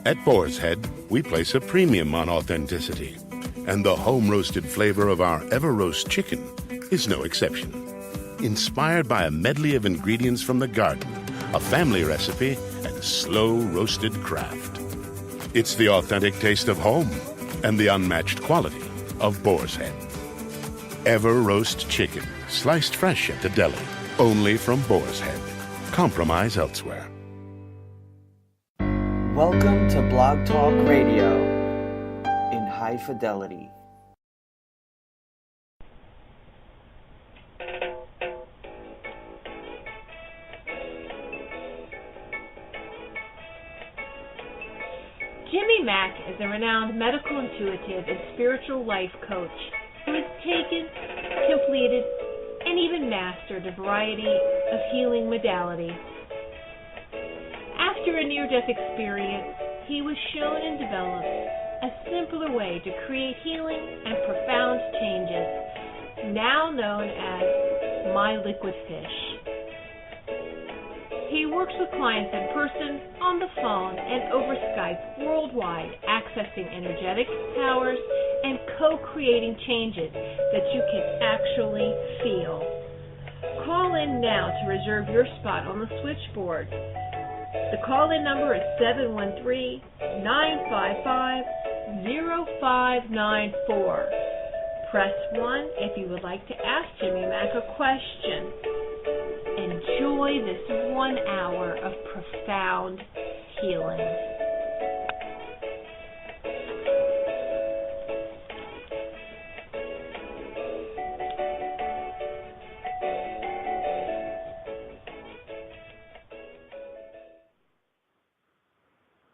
At Boar's Head, we place a premium on authenticity, and the home-roasted flavor of our Ever-Roast chicken is no exception. Inspired by a medley of ingredients from the garden, a family recipe, and slow-roasted craft. It's the authentic taste of home and the unmatched quality of Boar's Head. Ever-Roast chicken, sliced fresh at the deli, only from Boar's Head. Compromise elsewhere. Welcome to Blog Talk Radio in high fidelity. Jimmy Mack is a renowned medical intuitive and spiritual life coach who has taken, completed, and even mastered a variety of healing modalities. After a near-death experience, he was shown and developed a simpler way to create healing and profound changes, now known as My Liquid Fish. He works with clients in person, on the phone, and over Skype worldwide, accessing energetic powers and co-creating changes that you can actually feel. Call in now to reserve your spot on the switchboard. The call-in number is 713-955-0594. Press 1 if you would like to ask Jimmy Mack a question. Enjoy this 1 hour of profound healing.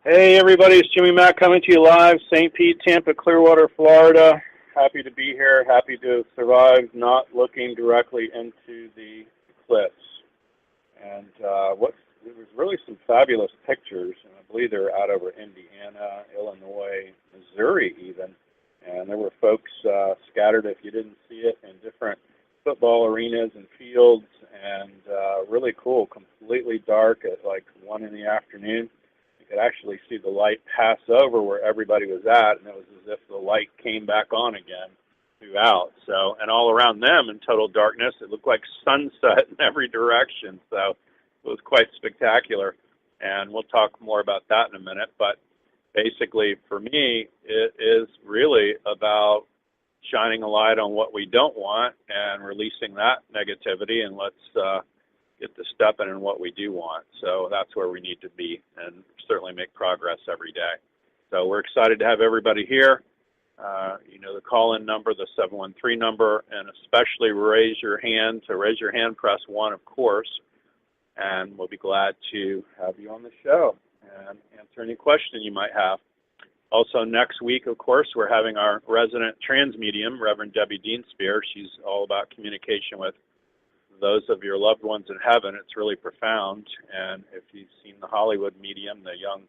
Hey everybody, it's Jimmy Mack coming to you live, St. Pete, Tampa, Clearwater, Florida. Happy to be here, happy to have survived not looking directly into the eclipse. And there was really some fabulous pictures, and I believe they're out over Indiana, Illinois, Missouri even. And there were folks scattered, if you didn't see it, in different football arenas and fields, and really cool, completely dark at like 1 in the afternoon. Could actually see the light pass over where everybody was at, and it was as if the light came back on again throughout. So, and all around them in total darkness, it looked like sunset in every direction. So it was quite spectacular, and we'll talk more about that in a minute. But basically, for me, it is really about shining a light on what we don't want and releasing that negativity, and let's get to stepping in what we do want. So that's where we need to be and certainly make progress every day. So we're excited to have everybody here. The call-in number, the 713 number, and especially raise your hand. To raise your hand, press 1, of course, and we'll be glad to have you on the show and answer any question you might have. Also, next week, of course, we're having our resident trans medium, Reverend Debbie Dean Spear. She's all about communication with those of your loved ones in heaven. It's really profound. And if you've seen the Hollywood medium, the young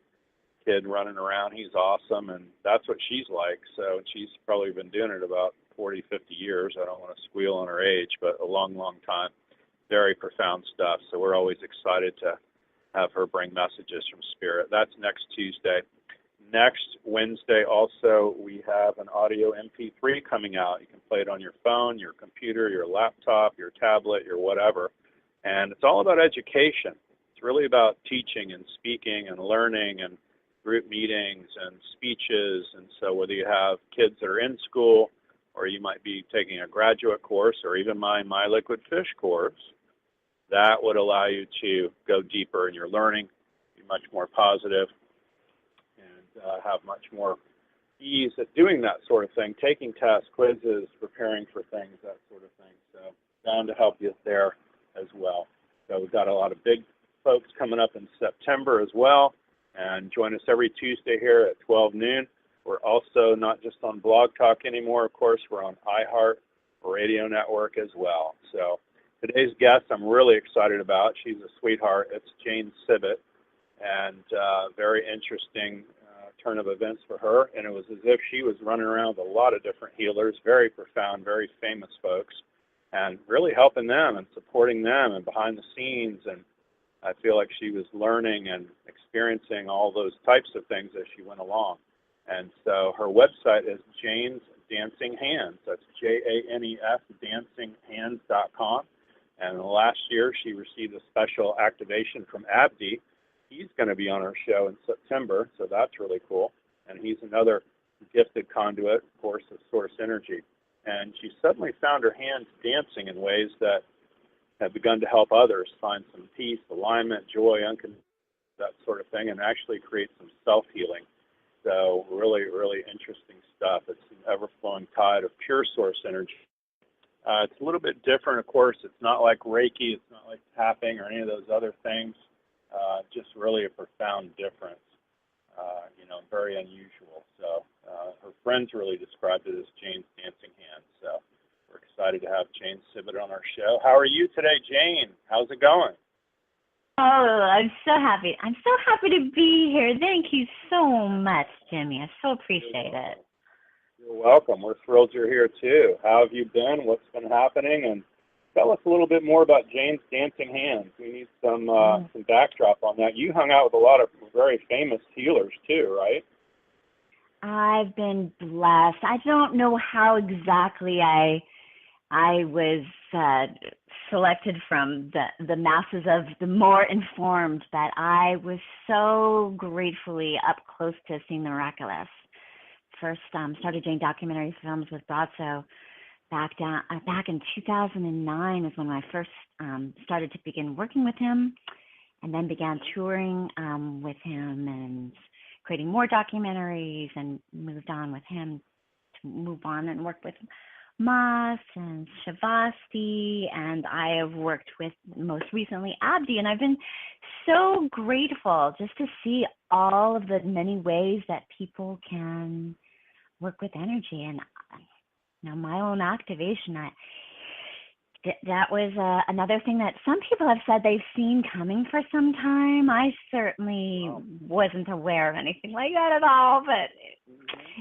kid running around, he's awesome, and that's what she's like. So she's probably been doing it about 40, 50 years. I don't want to squeal on her age, but a long, long time. Very profound stuff. So we're always excited to have her bring messages from Spirit. That's next Tuesday. Next Wednesday also, we have an audio MP3 coming out. You can play it on your phone, your computer, your laptop, your tablet, your whatever. And it's all about education. It's really about teaching and speaking and learning and group meetings and speeches. And so whether you have kids that are in school, or you might be taking a graduate course, or even my Liquid Fish course, that would allow you to go deeper in your learning, be much more positive, have much more ease at doing that sort of thing, taking tests, quizzes, preparing for things, that sort of thing. So down to help you there as well. So we've got a lot of big folks coming up in September as well, and join us every Tuesday here at 12 noon. We're also not just on Blog Talk anymore, of course, we're on iHeart Radio Network as well. So today's guest I'm really excited about. She's a sweetheart. It's Jane Sibbett, and very interesting turn of events for her, and it was as if she was running around with a lot of different healers, very profound, very famous folks, and really helping them and supporting them and behind the scenes and I feel like she was learning and experiencing all those types of things as she went along. And so her website is Jane's Dancing Hands. That's JANES dancinghands.com. And last year she received a special activation from Abdi. He's going to be on our show in September, so that's really cool. And he's another gifted conduit, of course, of source energy. And she suddenly found her hands dancing in ways that have begun to help others find some peace, alignment, joy, that sort of thing, and actually create some self-healing. So really, really interesting stuff. It's an ever-flowing tide of pure source energy. It's a little bit different, of course. It's not like Reiki. It's not like tapping or any of those other things. Just really a profound difference. Very unusual. So her friends really described it as Jane's Dancing Hands. So we're excited to have Jane Sibbett on our show. How are you today, Jane? How's it going? Oh, I'm so happy. I'm so happy to be here. Thank you so much, Jimmy. I so appreciate it. You're welcome. We're thrilled you're here, too. How have you been? What's been happening? And tell us a little bit more about Jane's Dancing Hands. We need some backdrop on that. You hung out with a lot of very famous healers, too, right? I've been blessed. I don't know how exactly I was selected from the masses of the more informed, but I was so gratefully up close to seeing the miraculous. First started doing documentary films with Brazzo back in 2009 is when I first started to begin working with him, and then began touring with him and creating more documentaries, and moved on with him to move on and work with Mas and Shavasti, and I have worked with most recently Abdi, and I've been so grateful just to see all of the many ways that people can work with energy. And my own activation, that was another thing that some people have said they've seen coming for some time. I certainly wasn't aware of anything like that at all, but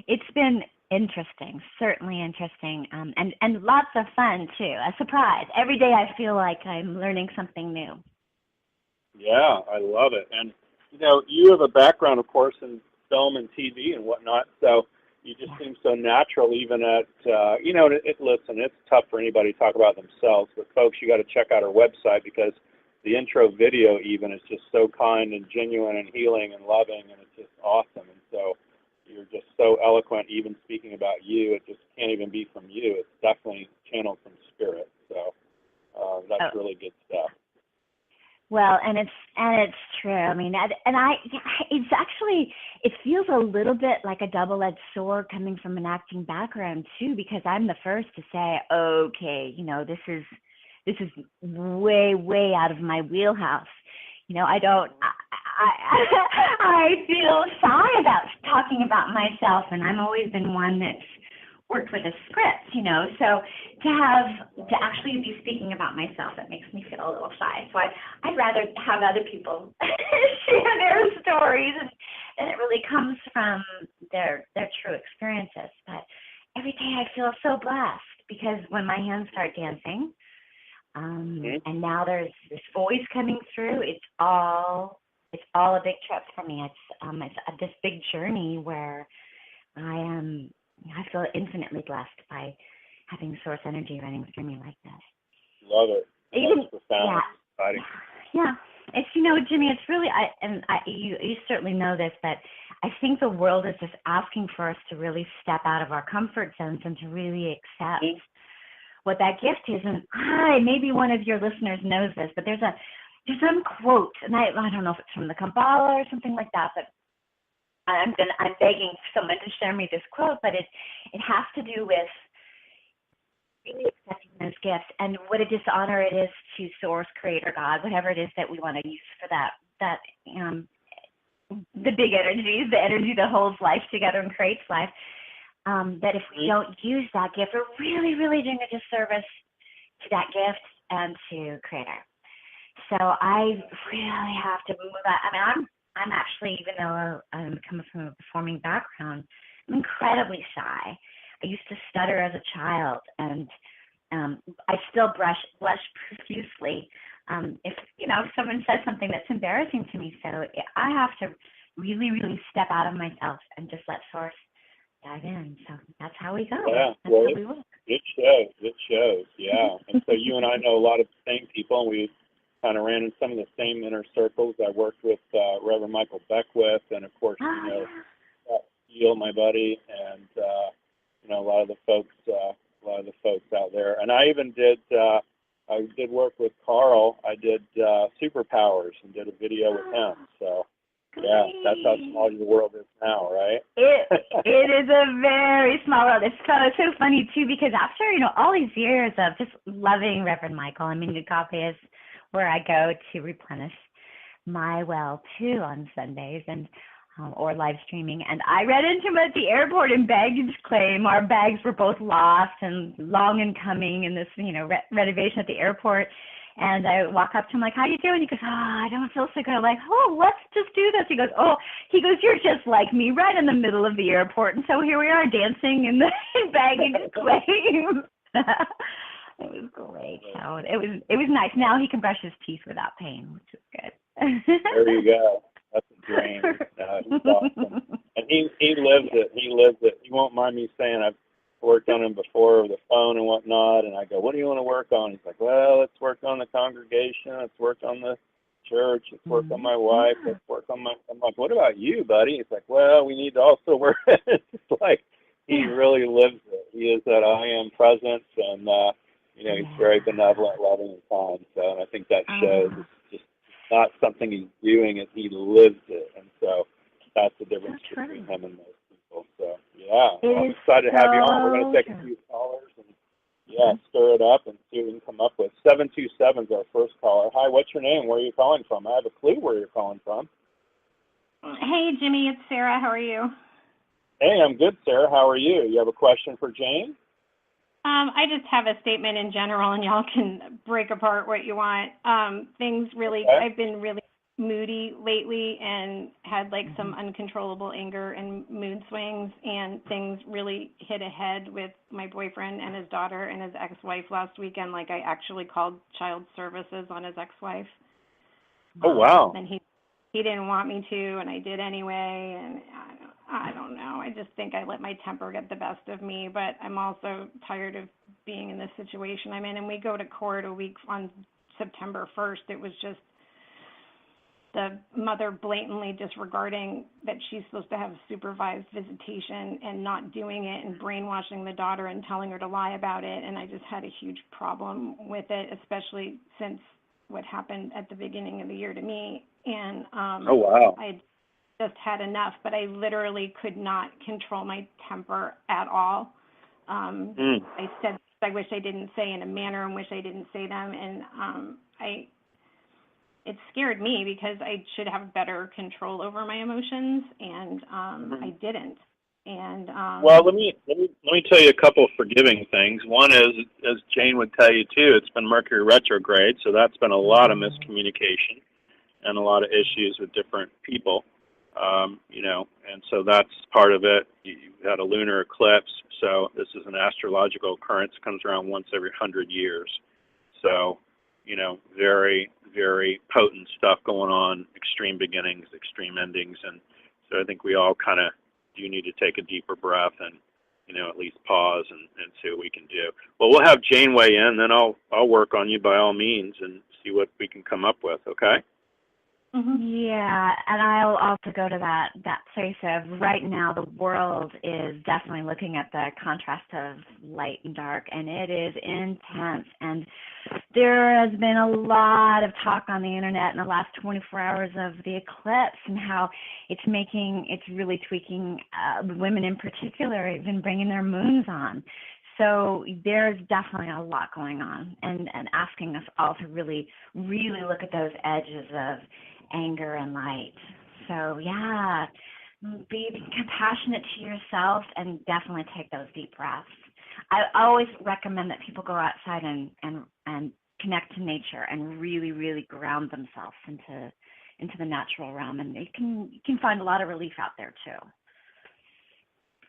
it's been interesting, certainly interesting, and lots of fun too. A surprise. Every day I feel like I'm learning something new. Yeah, I love it. And, you have a background, of course, in film and TV and whatnot, so you just seem so natural even at, listen, it's tough for anybody to talk about themselves, but folks, you got to check out our website because the intro video even is just so kind and genuine and healing and loving, and it's just awesome. And so you're just so eloquent, even speaking about you. It just can't even be from you. It's definitely channeled from spirit. So that's really good stuff. Well, and it's true. I mean, it's actually, it feels a little bit like a double-edged sword coming from an acting background too, because I'm the first to say, okay, this is way, way out of my wheelhouse. I feel shy about talking about myself, and I've always been one that's worked with a script, so to actually be speaking about myself, it makes me feel a little shy. So I'd rather have other people share their stories, and it really comes from their true experiences. But every day I feel so blessed because when my hands start dancing, and now there's this voice coming through, it's all a big trip for me. It's this big journey where I feel infinitely blessed by having source energy running through me like this. Love it. Even, profound. Exciting. Yeah. It's, Jimmy, it's really, you certainly know this, but I think the world is just asking for us to really step out of our comfort zones and to really accept what that gift is. And maybe one of your listeners knows this, but there's some quote, and I don't know if it's from the Kabbalah or something like that, but I'm begging someone to share me this quote, but it has to do with really accepting those gifts and what a dishonor it is to source, creator, God, whatever it is that we want to use for that the big energies, the energy that holds life together and creates life, that if we don't use that gift, we're really, really doing a disservice to that gift and to creator. So I really have to move that. I mean, I'm actually, even though I'm coming from a performing background, I'm incredibly shy. I used to stutter as a child, and I still blush profusely. If if someone says something that's embarrassing to me. So I have to really, really step out of myself and just let Source dive in. So that's how we go. Yeah, That's how we work. it shows, yeah. And so you and I know a lot of the same people, and we kind of ran in some of the same inner circles. I worked with Reverend Michael Beckwith, and of course, Neil, my buddy, and a lot of the folks out there. And I even did work with Carl. I did Superpowers and did a video with him. So yeah, that's how small your world is now, right? It is a very small world. It's so funny too, because after all these years of just loving Reverend Michael, I mean, New Coffee is where I go to replenish my well too on Sundays and or live streaming. And I ran into him at the airport in baggage claim. Our bags were both lost and long in coming in this renovation at the airport. And I walk up to him like, "How you doing?" He goes, "I don't feel so good." I'm like, "Oh, let's just do this." He goes, "You're just like me, right in the middle of the airport." And so here we are dancing in the baggage claim. It was great. So it was nice. Now he can brush his teeth without pain, which is good. There you go. That's a dream. He's awesome. And he lives it. He lives it. You won't mind me saying I've worked on him before over the phone and whatnot, and I go, "What do you want to work on?" He's like, "Well, let's work on the congregation. Let's work on the church. Let's work on my wife. Let's work on my..." I'm like, "What about you, buddy?" He's like, "Well, we need to also work..." It's like he really lives it. He is that I am presence, and he's very benevolent, loving, and kind. So, and I think that shows. It's just not something he's doing; he lives it, and so that's the difference between him and most people. So, yeah, I'm excited to have you on. We're going to take a few callers and stir it up and see what we can come up with. 727 is our first caller. Hi, what's your name? Where are you calling from? I have a clue where you're calling from. Hey, Jimmy, it's Sarah. How are you? Hey, I'm good, Sarah. How are you? You have a question for Jane? I just have a statement in general, and y'all can break apart what you want. I've been really moody lately and had some uncontrollable anger and mood swings, and things really hit a head with my boyfriend and his daughter and his ex-wife last weekend. I actually called child services on his ex-wife. Oh, wow. And he didn't want me to, and I did anyway, and I don't know. I just think I let my temper get the best of me, but I'm also tired of being in this situation I'm in. And we go to court a week on September 1st. It was just the mother blatantly disregarding that she's supposed to have supervised visitation and not doing it, and brainwashing the daughter and telling her to lie about it. And I just had a huge problem with it, especially since what happened at the beginning of the year to me. And oh, wow. I just had enough, but I literally could not control my temper at all. I said I wish I didn't say in a manner in which I didn't say them, and it scared me because I should have better control over my emotions, and I didn't. And well, let me tell you a couple of forgiving things. One is, as Jane would tell you too, it's been Mercury retrograde, so that's been a lot of miscommunication and a lot of issues with different people. And so that's part of it. You had a lunar eclipse, so this is an astrological occurrence, comes around once every 100 years. So, very, very potent stuff going on, extreme beginnings, extreme endings, and so I think we all kind of do need to take a deeper breath and, at least pause and see what we can do. Well, we'll have Jane weigh in, then I'll work on you by all means and see what we can come up with, okay? Yeah, and I'll also go to that place of right now the world is definitely looking at the contrast of light and dark, and it is intense. And there has been a lot of talk on the internet in the last 24 hours of the eclipse and how it's really tweaking women in particular, even bringing their moons on. So there's definitely a lot going on, and asking us all to really, really look at those edges of anger and light. So yeah, be compassionate to yourself and definitely take those deep breaths. I always recommend that people go outside and connect to nature and really, really ground themselves into the natural realm, and you can find a lot of relief out there too.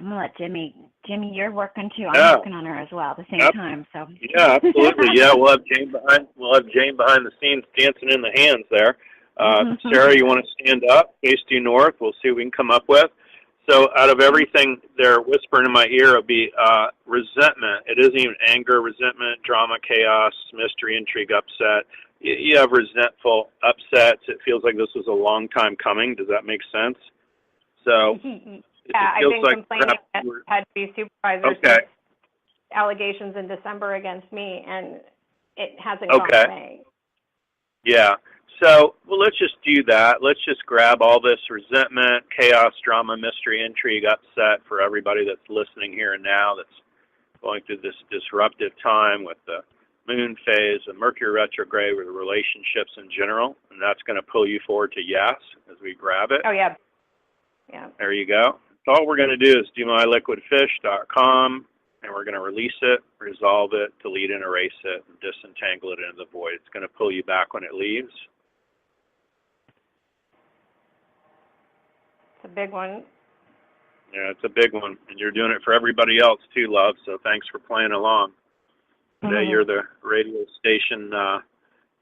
I'm gonna let Jimmy, you're working too. I'm Yeah. working on her as well at the same time, so. Yeah, absolutely. Yeah, we'll have Jane behind the scenes dancing in the hands there. Sarah, you want to stand up, face due north? We'll see what we can come up with. So out of everything they're whispering in my ear, it'll be resentment. It isn't even anger, resentment, drama, chaos, mystery, intrigue, upset. You have resentful upsets. It feels like this was a long time coming. Does that make sense? So yeah, I've been complaining that had to be supervisors since allegations in December against me, and it hasn't gone away. Yeah. So, well, let's just do that. Let's just grab all this resentment, chaos, drama, mystery, intrigue, upset for everybody that's listening here and now that's going through this disruptive time with the moon phase, the Mercury retrograde, with the relationships in general. And that's going to pull you forward to yes as we grab it. Oh, yeah. Yeah. There you go. So all we're going to do is do myliquidfish.com, and we're going to release it, resolve it, delete and erase it, and disentangle it into the void. It's going to pull you back when it leaves. It's a big one. Yeah, it's a big one, and you're doing it for everybody else too, love, so thanks for playing along. Today you're the radio station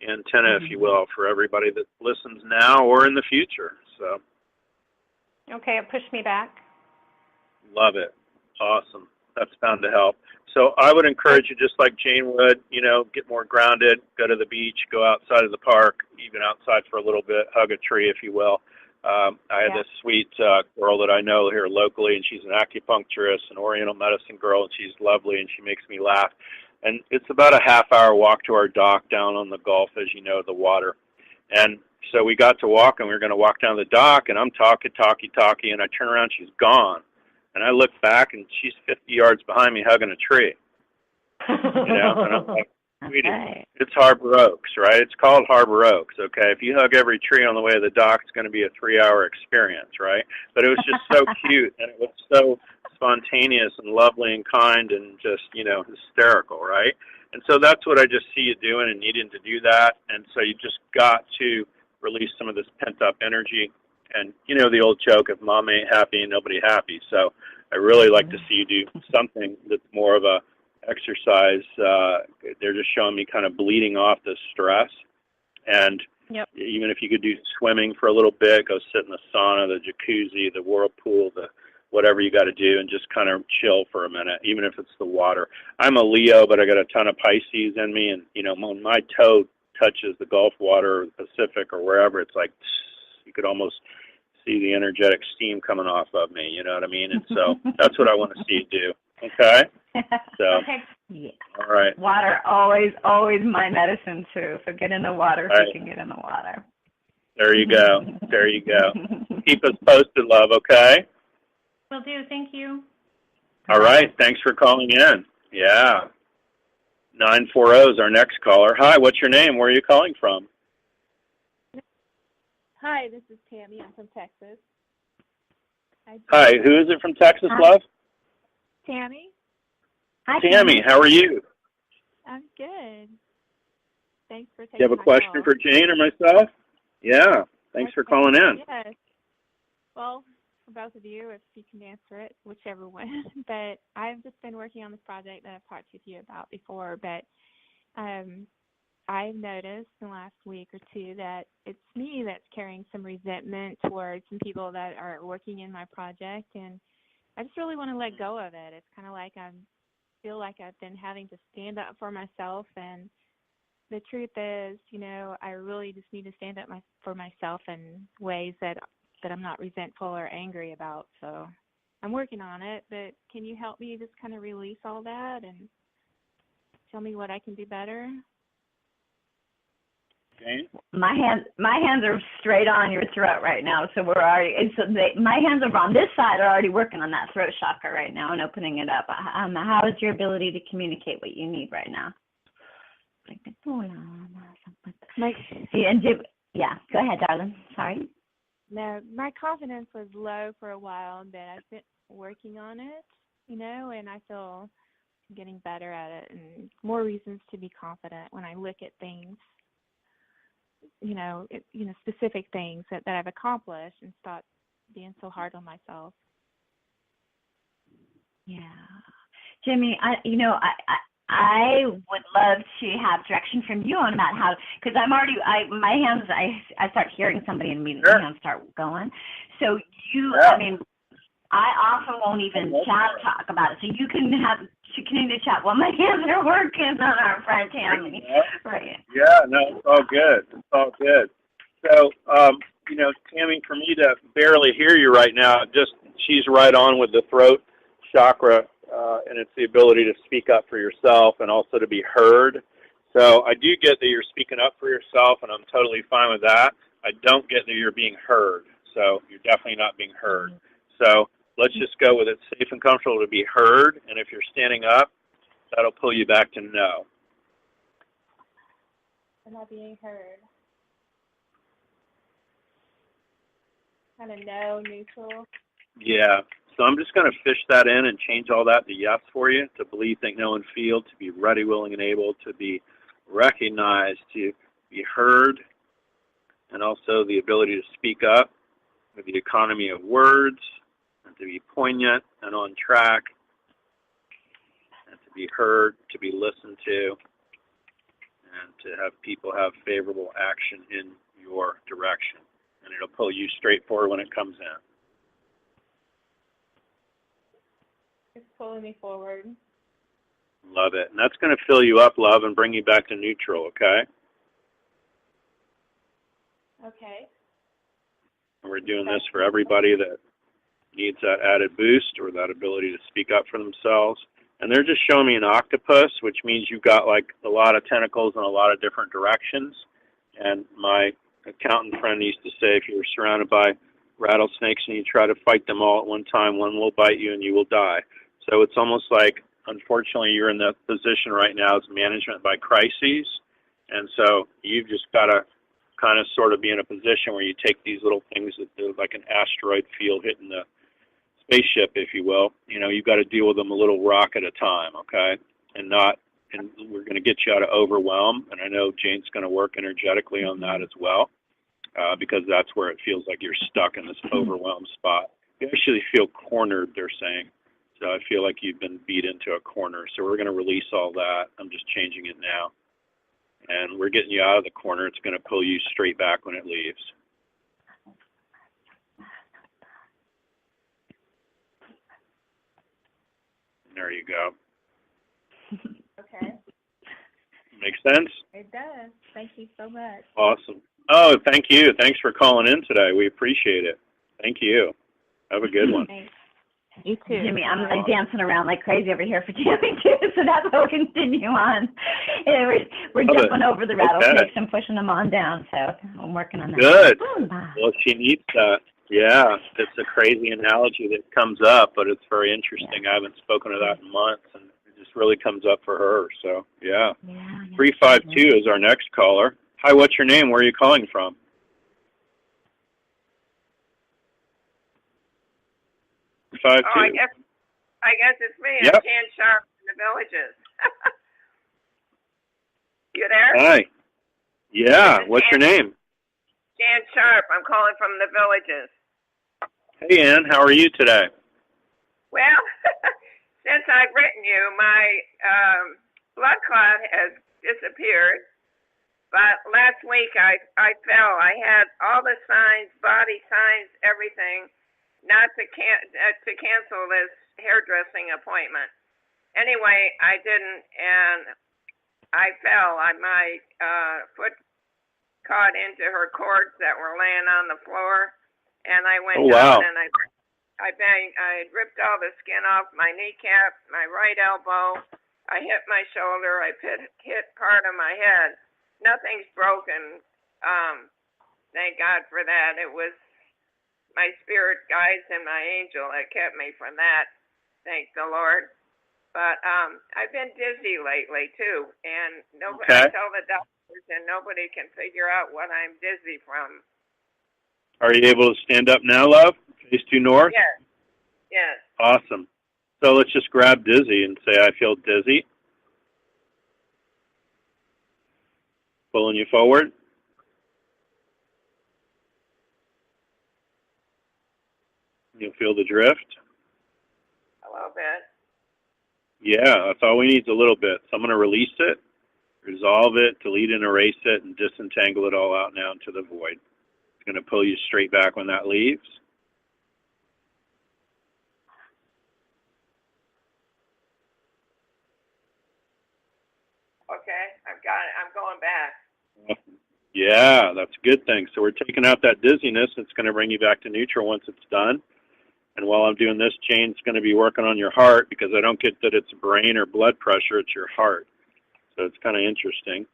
antenna, if you will, for everybody that listens now or in the future. So. Okay, it pushed me back. Love it. Awesome. That's bound to help. So I would encourage you, just like Jane would, get more grounded, go to the beach, go outside of the park, even outside for a little bit, hug a tree, if you will. I had this sweet girl that I know here locally, and she's an acupuncturist, an oriental medicine girl, and she's lovely, and she makes me laugh. And it's about a half-hour walk to our dock down on the Gulf, as you know, the water. And so we got to walk, and we were going to walk down the dock, and I'm talking, and I turn around, she's gone. And I look back, and she's 50 yards behind me hugging a tree. And I'm like, sweetie, it's Harbor Oaks, right? It's called Harbor Oaks, okay? If you hug every tree on the way to the dock, it's going to be a 3-hour experience, right? But it was just so cute, and it was so spontaneous and lovely and kind and just, hysterical, right? And so that's what I just see you doing and needing to do that. And so you just got to release some of this pent-up energy. And the old joke, if mom ain't happy, ain't nobody happy. So I really like to see you do something that's more of a exercise. They're just showing me kind of bleeding off the stress. And even if you could do swimming for a little bit, go sit in the sauna, the jacuzzi, the whirlpool, the whatever you got to do, and just kind of chill for a minute, even if it's the water. I'm a Leo, but I got a ton of Pisces in me. And, when my toe touches the Gulf water or the Pacific or wherever, it's like you could almost see the energetic steam coming off of me, you know what I mean? And so that's what I want to see you do, okay? So, all right. Water, always my medicine, too. So get in the water if you can get in the water. There you go. There you go. Keep us posted, love, okay? Will do. Thank you. All right. Thanks for calling in. Yeah. 940 is our next caller. Hi, what's your name? Where are you calling from? Hi, this is Tammy. I'm from Texas. Hi, who is it from Texas, love? Tammy. Hi, Tammy. How are you? I'm good. Thanks for taking my call. You have a question for Jane or myself? Yeah. Thanks for calling in. Yes. Well, for both of you, if you can answer it, whichever one. But I've just been working on this project that I've talked with you about before, but I've noticed in the last week or two that it's me that's carrying some resentment towards some people that are working in my project, and I just really want to let go of it. It's kind of like I feel like I've been having to stand up for myself, and the truth is, I really just need to stand up for myself in ways that I'm not resentful or angry about. So I'm working on it, but can you help me just kind of release all that and tell me what I can do better? Jane? My hands are straight on your throat right now, so we're already. My hands over on this side are already working on that throat chakra right now and opening it up. How is your ability to communicate what you need right now? Yeah, go ahead, darling. Sorry. No, my confidence was low for a while, but I've been working on it, and I feel I'm getting better at it, and more reasons to be confident when I look at things. Specific things that I've accomplished and stop being so hard on myself. Yeah. Jimmy, I would love to have direction from you on that, how, because my hands, I start hearing somebody and immediately my hands start going. So I often won't even talk about it. So you can continue to chat while my hands are working on our friend Tammy. Right. Yeah, no, it's all good. It's all good. So, Tammy, for me to barely hear you right now, she's right on with the throat chakra, and it's the ability to speak up for yourself and also to be heard. So I do get that you're speaking up for yourself, and I'm totally fine with that. I don't get that you're being heard. So you're definitely not being heard. So let's just go with it safe and comfortable to be heard, and if you're standing up, that'll pull you back to no. I'm not being heard. Kind of no, neutral. Yeah. So I'm just going to fish that in and change all that to yes for you, to believe, think, know, and feel, to be ready, willing, and able, to be recognized, to be heard, and also the ability to speak up with the economy of words, and to be poignant and on track, and to be heard, to be listened to, and to have people have favorable action in your direction. And it'll pull you straight forward when it comes in. It's pulling me forward. Love it. And that's going to fill you up, love, and bring you back to neutral, okay? Okay. And we're doing this for everybody that needs that added boost or that ability to speak up for themselves. And they're just showing me an octopus, which means you've got like a lot of tentacles in a lot of different directions. And my accountant friend used to say, if you're surrounded by rattlesnakes and you try to fight them all at one time, one will bite you and you will die. So it's almost like, unfortunately, you're in the position right now as management by crises. And so you've just got to kind of sort of be in a position where you take these little things that are like an asteroid field hitting the spaceship, if you will. You've got to deal with them a little rock at a time, okay? And we're going to get you out of overwhelm. And I know Jane's going to work energetically on that as well, because that's where it feels like you're stuck in this overwhelmed spot. You actually feel cornered, they're saying. So I feel like you've been beat into a corner. So we're going to release all that. I'm just changing it now. And we're getting you out of the corner. It's going to pull you straight back when it leaves. There you go. Okay. Make sense? It does. Thank you so much. Awesome. Oh, thank you. Thanks for calling in today. We appreciate it. Thank you. Have a good one. Thanks. You too. Jimmy, I'm like dancing around like crazy over here for Jimmy too, so that's how we'll continue on. We're jumping over the rattlesnakes and pushing them on down, so I'm working on that. Good. Well, she needs that. Yeah, it's a crazy analogy that comes up, but it's very interesting. I haven't spoken to that in months, and it just really comes up for her. So, yeah. 352 is our next caller. Hi, what's your name? Where are you calling from? Oh, I guess it's me. Yep. I'm Jan Sharp in the Villages. You there? Hi. Yeah. What's your name? Jan Sharp. I'm calling from the Villages. Hey, Ann. How are you today? Well, since I've written you, my blood clot has disappeared. But last week I fell. I had all the signs, body signs, everything, not to cancel this hairdressing appointment. Anyway, I didn't, and I fell. My foot caught into her cords that were laying on the floor, and I went down, and I ripped all the skin off my kneecap, my right elbow. I hit my shoulder. I hit part of my head. Nothing's broken. Thank God for that. It was my spirit guides and my angel that kept me from that. Thank the Lord. But I've been dizzy lately too, and nobody. I tell the doctors, and nobody can figure out what I'm dizzy from. Are you able to stand up now, love? Face due north? Yes. Yes. Awesome. So let's just grab dizzy and say, I feel dizzy. Pulling you forward. You'll feel the drift. A little bit. Yeah, that's all we need is a little bit. So I'm going to release it, resolve it, delete and erase it, and disentangle it all out now into the void. It's going to pull you straight back when that leaves. Okay, I've got it. I'm going back. Yeah, that's a good thing. So we're taking out that dizziness. It's going to bring you back to neutral once it's done. And while I'm doing this, Jane's going to be working on your heart, because I don't get that it's brain or blood pressure, it's your heart. So it's kind of interesting.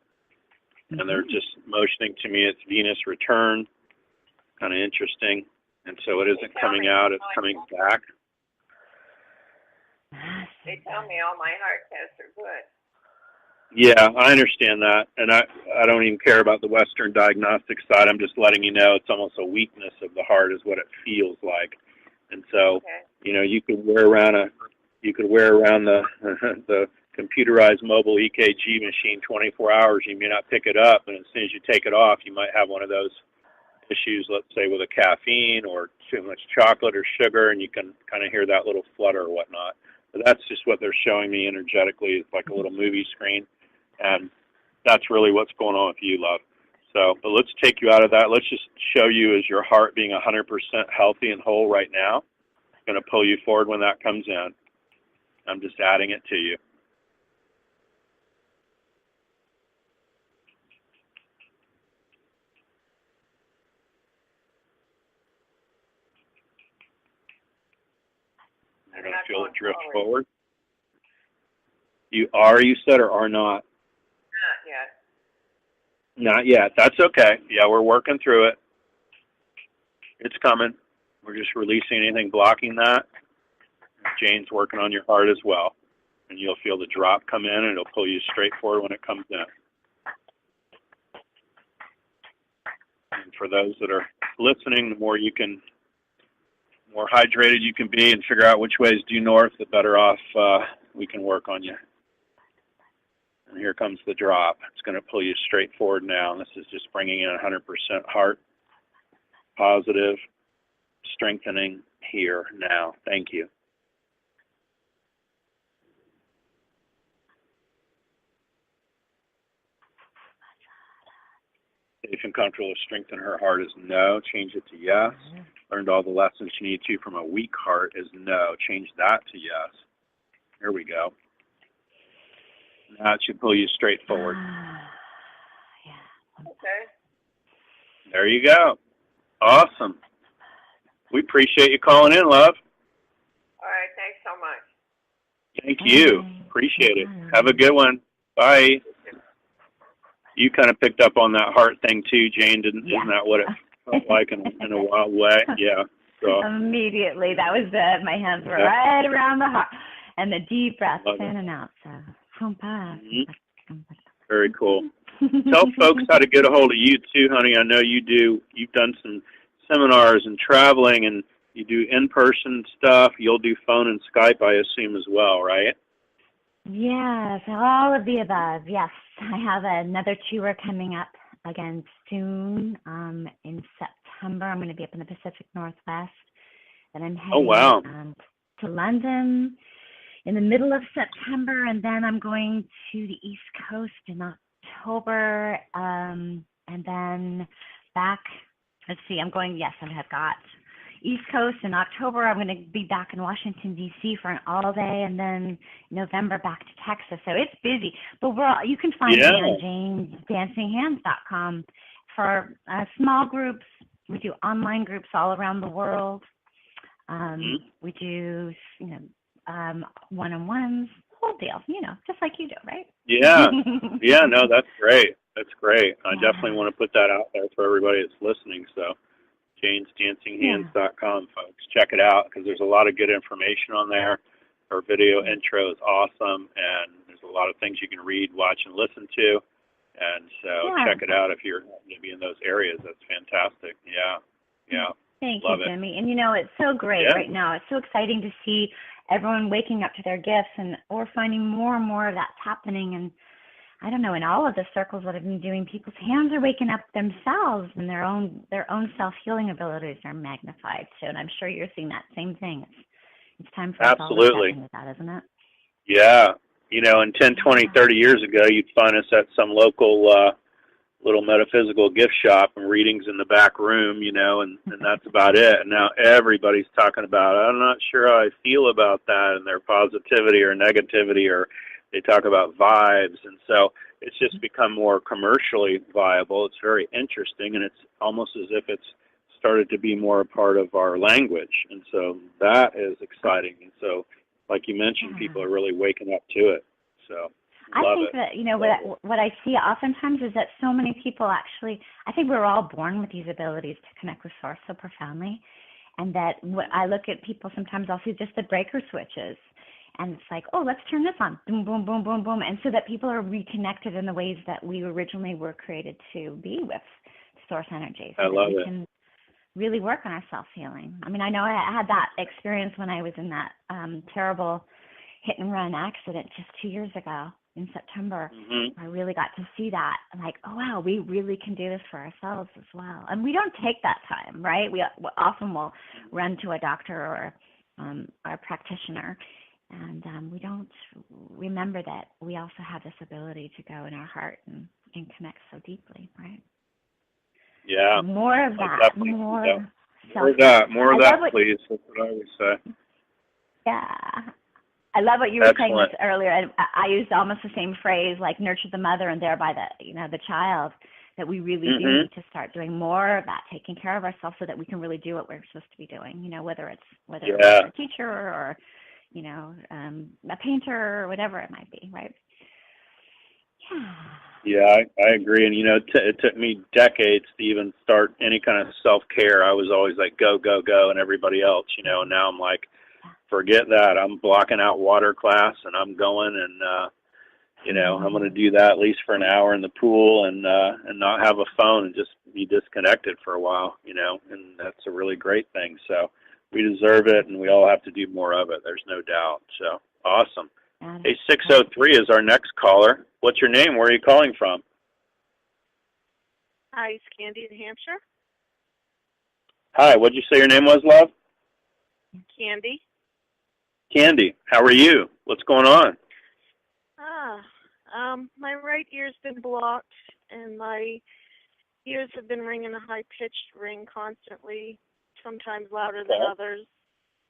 Mm-hmm. And they're just motioning to me it's Venus return. Kind of interesting. And so it isn't coming out, it's coming back. They tell me all my heart tests are good. Yeah, I understand that. And I don't even care about the Western diagnostic side. I'm just letting you know it's almost a weakness of the heart is what it feels like. And so, you know, you could wear around the the computerized mobile EKG machine 24 hours. You may not pick it up, and as soon as you take it off, you might have one of those issues, let's say with a caffeine or too much chocolate or sugar, and you can kind of hear that little flutter or whatnot. But that's just what they're showing me energetically. It's like a little movie screen, and that's really what's going on with you, love. So, but let's take you out of that. Let's just show you as your heart being 100% healthy and whole right now. It's going to pull you forward when that comes in. I'm just adding it to you. You're going to feel it drift forward. You said, or are not? Not yet. Not yet. That's okay. Yeah, we're working through it. It's coming. We're just releasing anything blocking that. Jane's working on your heart as well. And you'll feel the drop come in, and it'll pull you straight forward when it comes in. And for those that are listening, the more hydrated you can be and figure out which way is due north, the better off we can work on you. And here comes the drop. It's going to pull you straight forward now. And this is just bringing in 100% heart, positive, strengthening here now. Thank you. Safe and comfortable to strengthen her heart is no. Change it to yes. Learned all the lessons you need to from a weak heart is no. Change that to yes. Here we go. Now it should pull you straight forward. Okay. There you go. Awesome. We appreciate you calling in, love. All right. Thanks so much. Thank you. Appreciate it. Have a good one. Bye. You kind of picked up on that heart thing too, Jane, didn't? Yeah. Isn't that what it felt like in a wild way? Yeah. So immediately, that was my hands were right around the heart, and the deep breath in and out. So, very cool. Tell folks how to get a hold of you too, honey. I know you do. You've done some seminars and traveling, and you do in-person stuff. You'll do phone and Skype, I assume, as well, right? Yes, all of the above. Yes, I have another tour coming up again soon. In September, I'm going to be up in the Pacific Northwest, and I'm heading to London in the middle of September, and then I'm going to the East Coast in October, and then back. Let's see, I have got East Coast in October. I'm going to be back in Washington, D.C. for an all-day, and then November back to Texas. So it's busy. But you can find me on janesdancinghands.com for small groups. We do online groups all around the world. We do, one-on-ones, whole deal, just like you do, right? Yeah. Yeah, no, that's great. That's great. I definitely want to put that out there for everybody that's listening. So janesdancinghands.com, folks. Check it out because there's a lot of good information on there. Her video intro is awesome, and there's a lot of things you can read, watch, and listen to. And so check it out if you're going to be in those areas. That's fantastic. Yeah. Thank you, Jimmy. And, it's so great right now. It's so exciting to see everyone waking up to their gifts, and we're finding more and more of that's happening. And I don't know, in all of the circles that I've been doing, people's hands are waking up themselves, and their own self-healing abilities are magnified. So, and I'm sure you're seeing that same thing. It's time for us all to step into that, isn't it? Yeah. You know, and 10, 20, 30 years ago, you'd find us at some local little metaphysical gift shop and readings in the back room, you know, and that's about it. And now everybody's talking about, I'm not sure how I feel about that, and their positivity or negativity, or they talk about vibes. And so it's just become more commercially viable. It's very interesting, and it's almost as if it's started to be more a part of our language. And so that is exciting. And so, like you mentioned, people are really waking up to it. So I think that, you know, what I see oftentimes is that so many people actually, I think we're all born with these abilities to connect with Source so profoundly. And that what I look at people sometimes, I'll see just the breaker switches. And it's like, oh, let's turn this on. Boom, boom, boom, boom, boom. And so that people are reconnected in the ways that we originally were created to be with Source energy. So I love we it. can really work on our self-healing. I mean, I know I had that experience when I was in that terrible hit-and-run accident just 2 years ago in September. Mm-hmm. I really got to see that. I'm like, oh, wow, we really can do this for ourselves as well. And we don't take that time, right? We often will run to a doctor or a practitioner, and we don't remember that we also have this ability to go in our heart and connect so deeply, right? Yeah. More of that. More of that, please. That's what I always say. Yeah. I love what you were saying this earlier. I used almost the same phrase, like nurture the mother and thereby the child, that we really do need to start doing more of that, taking care of ourselves so that we can really do what we're supposed to be doing, you know, whether it's a teacher or, you know, a painter or whatever it might be, right? Yeah. Yeah, I agree. And, you know, it took me decades to even start any kind of self-care. I was always like, go, go, go, and everybody else, you know, and now I'm like, forget that. I'm blocking out water class, and I'm going, and, you know, I'm going to do that at least for an hour in the pool and not have a phone and just be disconnected for a while, you know, and that's a really great thing. So we deserve it, and we all have to do more of it. There's no doubt. So awesome. Hey, 603 is our next caller. What's your name? Where are you calling from? Hi, it's Candy, New Hampshire. Hi, what'd you say your name was, love? Candy. Candy, how are you? What's going on? My right ear's been blocked, and my ears have been ringing a high-pitched ring constantly, sometimes louder than others.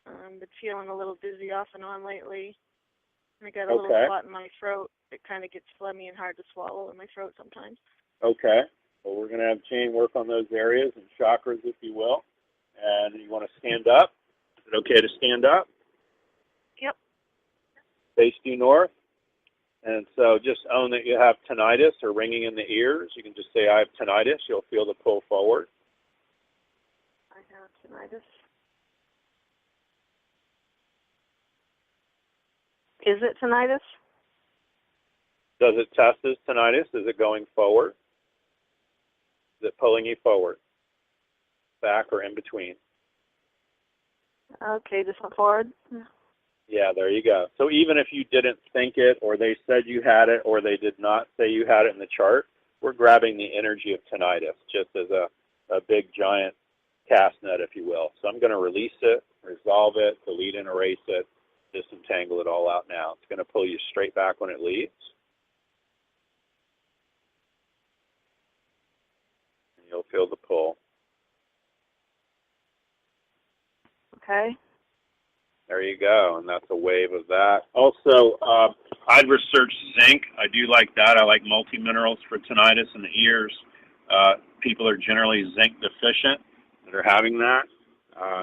Been feeling a little dizzy off and on lately. I got a little spot in my throat. It kind of gets phlegmy and hard to swallow in my throat sometimes. Okay. Well, we're going to have Jane work on those areas and chakras, if you will. And you want to stand up? Is it okay to stand up? Yep. Face due north. And so just own that you have tinnitus or ringing in the ears. You can just say, I have tinnitus. You'll feel the pull forward. I have tinnitus. Is it tinnitus? Does it test as tinnitus? Is it going forward? Is it pulling you forward? Back or in between? Okay, just forward. Yeah, there you go. So even if you didn't think it, or they said you had it, or they did not say you had it in the chart, we're grabbing the energy of tinnitus just as a big giant cast net, if you will. So I'm going to release it, resolve it, delete and erase it, disentangle it all out now. It's going to pull you straight back when it leaves. And you'll feel the pull. Okay. There you go, and that's a wave of that. Also, I'd research zinc. I do like that. I like multi-minerals for tinnitus in the ears. People are generally zinc deficient that are having that.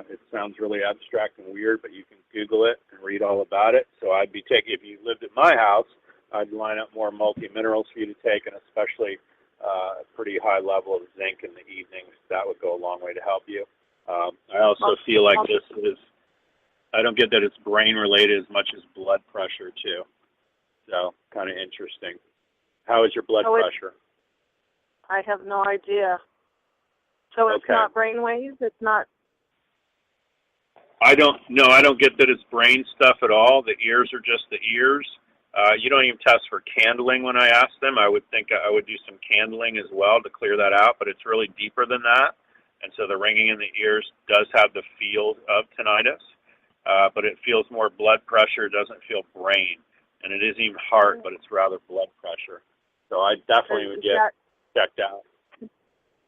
It sounds really abstract and weird, but you can Google it and read all about it. So I'd be taking, if you lived at my house, I'd line up more multi-minerals for you to take, and especially a pretty high level of zinc in the evenings. That would go a long way to help you. I also feel like this is, I don't get that it's brain related as much as blood pressure too. So kind of interesting. How is your blood pressure? I have no idea. So it's not brain waves? It's not? I don't get that it's brain stuff at all. The ears are just the ears. You don't even test for candling when I ask them. I would think I would do some candling as well to clear that out, but it's really deeper than that. And so the ringing in the ears does have the feel of tinnitus, but it feels more blood pressure. It doesn't feel brain. and it isn't even heart, but it's rather blood pressure. So I definitely would get checked out.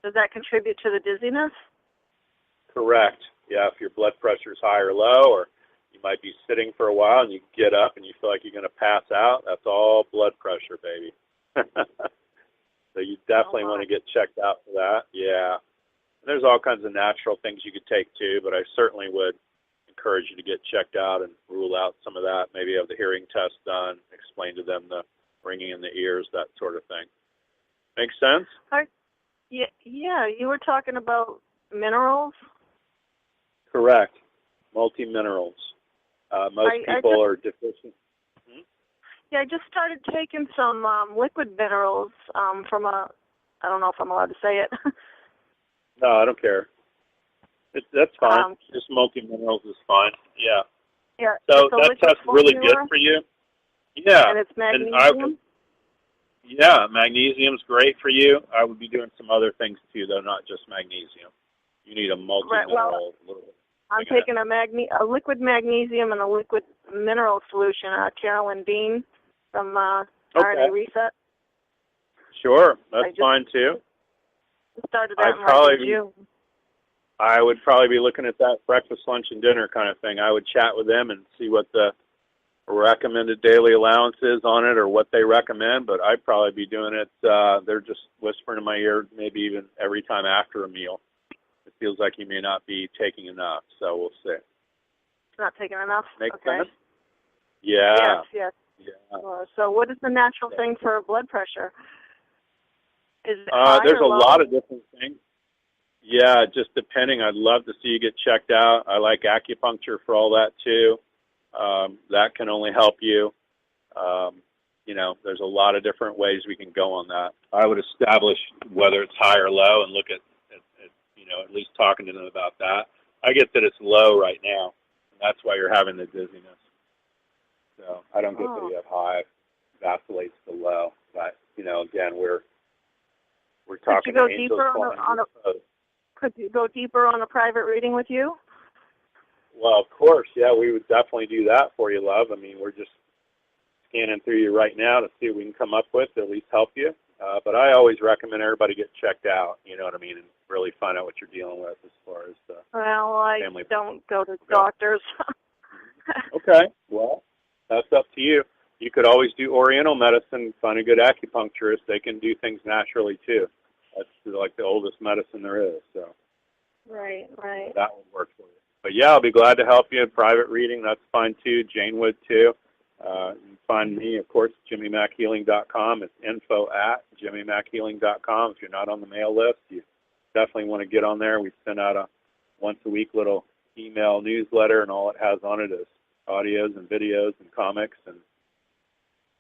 Does that contribute to the dizziness? Correct. Yeah, if your blood pressure is high or low, or you might be sitting for a while and you get up and you feel like you're going to pass out, that's all blood pressure, baby. So you definitely want to get checked out for that. Yeah. And there's all kinds of natural things you could take too, but I certainly would encourage you to get checked out and rule out some of that. Maybe have the hearing test done, explain to them the ringing in the ears, that sort of thing. Make sense? Yeah, you were talking about minerals. Correct. Multi-minerals. Most people are deficient. Yeah, I just started taking some liquid minerals from I don't know if I'm allowed to say it. No, I don't care. That's fine. Just multi-minerals is fine. Yeah. Yeah. So that test's really good for you. Yeah. And it's magnesium? Yeah, magnesium's great for you. I would be doing some other things too, though, not just magnesium. You need a multi-mineral. I'm taking a liquid magnesium and a liquid mineral solution, Carolyn Dean from RNA Reset. Sure, that's fine too. Started that in June. I would probably be looking at that breakfast, lunch, and dinner kind of thing. I would chat with them and see what the recommended daily allowance is on it or what they recommend, but I'd probably be doing it. They're just whispering in my ear maybe even every time after a meal. It feels like you may not be taking enough, so we'll see. Not taking enough? Make okay. sense? Yeah. Yes. Yeah. So what is the natural thing for blood pressure? Is it there's a low? lot of different things. Yeah, just depending. I'd love to see you get checked out. I like acupuncture for all that too. That can only help you. There's a lot of different ways we can go on that. I would establish whether it's high or low and look at at least talking to them about that. I get that it's low right now, and that's why you're having the dizziness. So I don't get that you have high, vacillates to low. But, again, we're talking Could you go angels deeper Could you go deeper on a private reading with you? Well, of course, yeah, we would definitely do that for you, love. I mean, we're just scanning through you right now to see what we can come up with to at least help you. But I always recommend everybody get checked out, you know what I mean, and really find out what you're dealing with as far as the family. Don't go to doctors. Okay, well, that's up to you. You could always do Oriental medicine, find a good acupuncturist. They can do things naturally, too. That's like the oldest medicine there is. So Right. That would work for you. But, yeah, I'll be glad to help you. Private reading, that's fine, too. Jane would, too. You can find me, of course, JimmyMackHealing.com. It's info@JimmyMackHealing.com. If you're not on the mail list, you definitely want to get on there. We send out a once-a-week little email newsletter, and all it has on it is audios and videos and comics and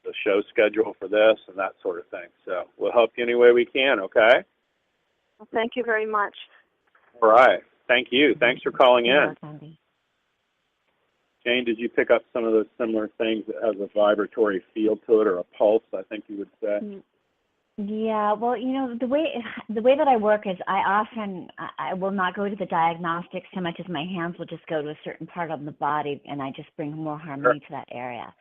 the show schedule for this and that sort of thing. So we'll help you any way we can, okay? Well, thank you very much. All right. Thank you. Thanks for calling in. Sandy. Jane, did you pick up some of those similar things that has a vibratory feel to it or a pulse, I think you would say? Yeah, well, the way that I work is I will not go to the diagnostics so much as my hands will just go to a certain part of the body, and I just bring more harmony to that area.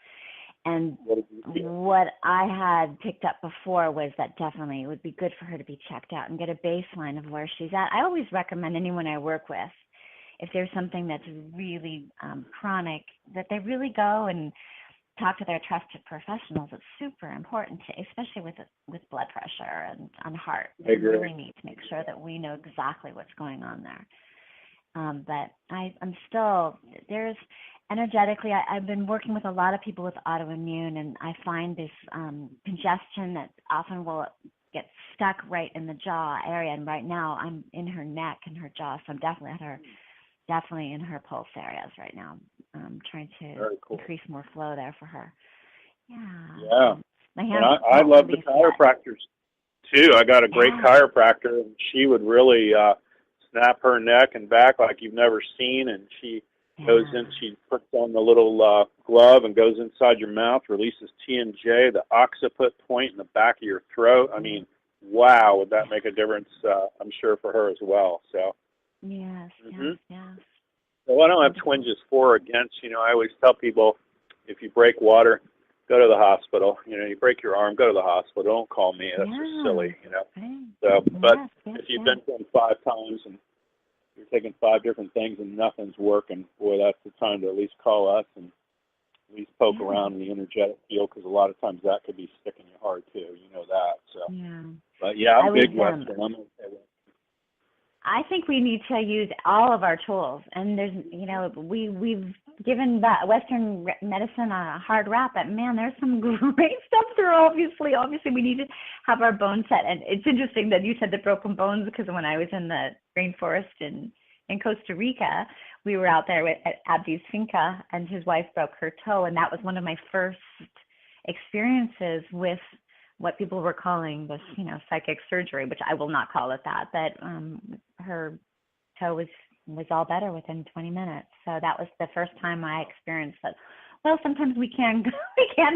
And what I had picked up before was that definitely it would be good for her to be checked out and get a baseline of where she's at. I always recommend anyone I work with, if there's something that's really chronic, that they really go and talk to their trusted professionals. It's super important, especially with blood pressure and on heart. We really need to make sure that we know exactly what's going on there. But I'm still, there's energetically, I've been working with a lot of people with autoimmune, and I find this congestion that often will get stuck right in the jaw area. And right now I'm in her neck and her jaw, so I'm definitely in her pulse areas right now. I'm trying to increase more flow there for her. Yeah. My hands I love the chiropractors too. I got a great chiropractor, and she would really snap her neck and back like you've never seen, and she goes in, she puts on the little glove and goes inside your mouth, releases T&J, the occiput point in the back of your throat. I mean, wow, would that make a difference, I'm sure, for her as well. So. Yes. So I don't have twinges for or against. I always tell people if you break water, go to the hospital. You know, you break your arm, go to the hospital. Don't call me. That's just silly, you know. Right. So, but Yes, if you've been to them 5 times and you're taking 5 different things and nothing's working, boy, that's the time to at least call us and at least poke around in the energetic field, because a lot of times that could be sticking you hard too. You know that. So, but yeah, I'm big Western. I'm okay with it. I think we need to use all of our tools, and there's, you know, we've given Western medicine a hard rap, but man, there's some great stuff there. Obviously, we need to have our bones set, and it's interesting that you said the broken bones, because when I was in the rainforest in Costa Rica, we were out there at Abdi's finca, and his wife broke her toe, and that was one of my first experiences with what people were calling this, you know, psychic surgery, which I will not call it that, but her toe was all better within 20 minutes. So that was the first time I experienced that. Well, sometimes we can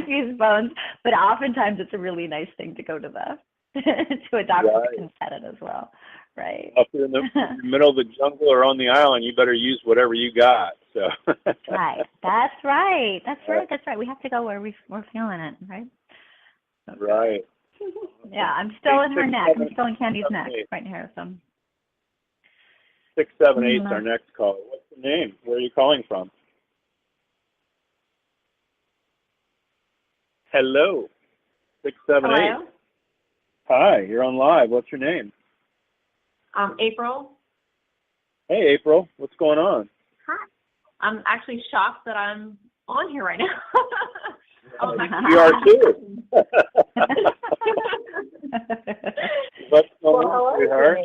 fuse bones, but oftentimes it's a really nice thing to go to to a doctor that can set it as well, right? Up in the middle of the jungle or on the island, you better use whatever you got. So. Right. That's right. We have to go where we're feeling it, right? Okay. Right. Yeah, I'm still in her neck. I'm still in Candy's neck right here. So 678 is our next call. What's the name? Where are you calling from? Hello. 678. Hello? Hi, you're on live. What's your name? April. Hey, April. What's going on? Hi. I'm actually shocked that I'm on here right now. You are too. What's going on, sweetheart?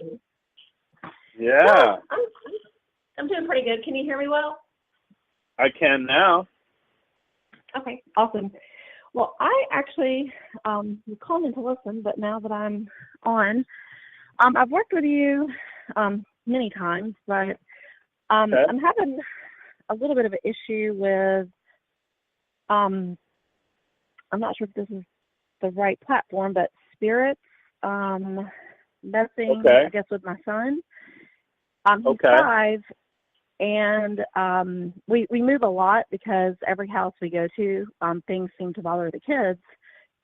Yeah. I'm doing pretty good. Can you hear me well? I can now. Okay, awesome. Well, I actually was calling in to listen, but now that I'm on, I've worked with you many times, but I'm having a little bit of an issue with, I'm not sure if this is the right platform, but spirits messing, I guess, with my son. He's 5, and we move a lot because every house we go to, things seem to bother the kids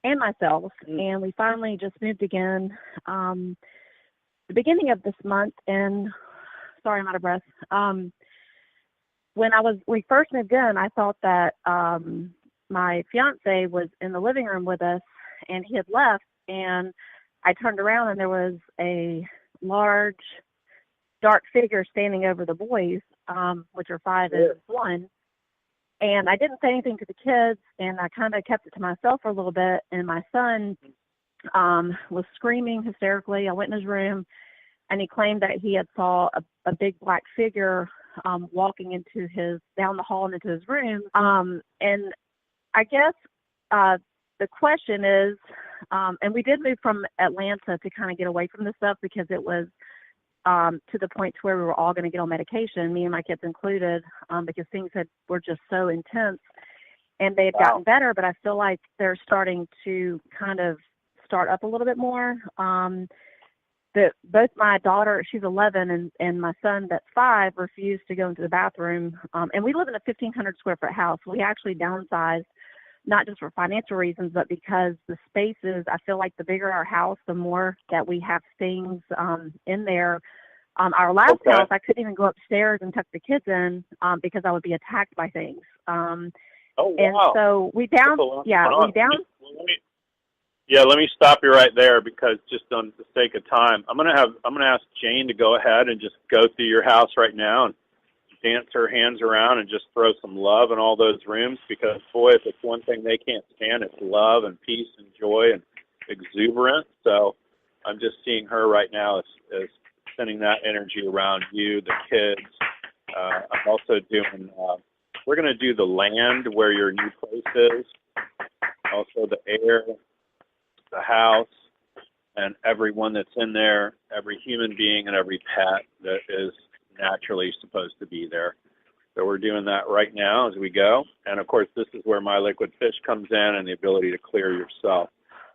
and myself. And we finally just moved again the beginning of this month. And sorry, I'm out of breath. When we first moved in, I thought that my fiance was in the living room with us, and he had left. And I turned around, and there was a large, dark figure standing over the boys, which are 5 and 1. And I didn't say anything to the kids, and I kind of kept it to myself for a little bit. And my son was screaming hysterically. I went in his room, and he claimed that he had saw a big black figure walking down the hall and into his room. And I guess the question is, and we did move from Atlanta to kind of get away from this stuff because it was to the point to where we were all going to get on medication, me and my kids included, because things were just so intense, and they had gotten better, but I feel like they're starting to kind of start up a little bit more. Both my daughter, she's 11, and my son, that's 5, refused to go into the bathroom. And we live in a 1,500 square foot house. We actually downsized, not just for financial reasons, but because the spaces, I feel like the bigger our house, the more that we have things in there. Our last house, I couldn't even go upstairs and tuck the kids in because I would be attacked by things. And so we let me stop you right there, because just on the sake of time, I'm gonna ask Jane to go ahead and just go through your house right now and dance her hands around and just throw some love in all those rooms, because boy, if it's one thing they can't stand, it's love and peace and joy and exuberance. So I'm just seeing her right now as sending that energy around you, the kids. I'm also doing, we're going to do the land where your new place is, also the air, the house, and everyone that's in there, every human being and every pet that is naturally supposed to be there. So we're doing that right now as we go. And of course, this is where my liquid fish comes in and the ability to clear yourself.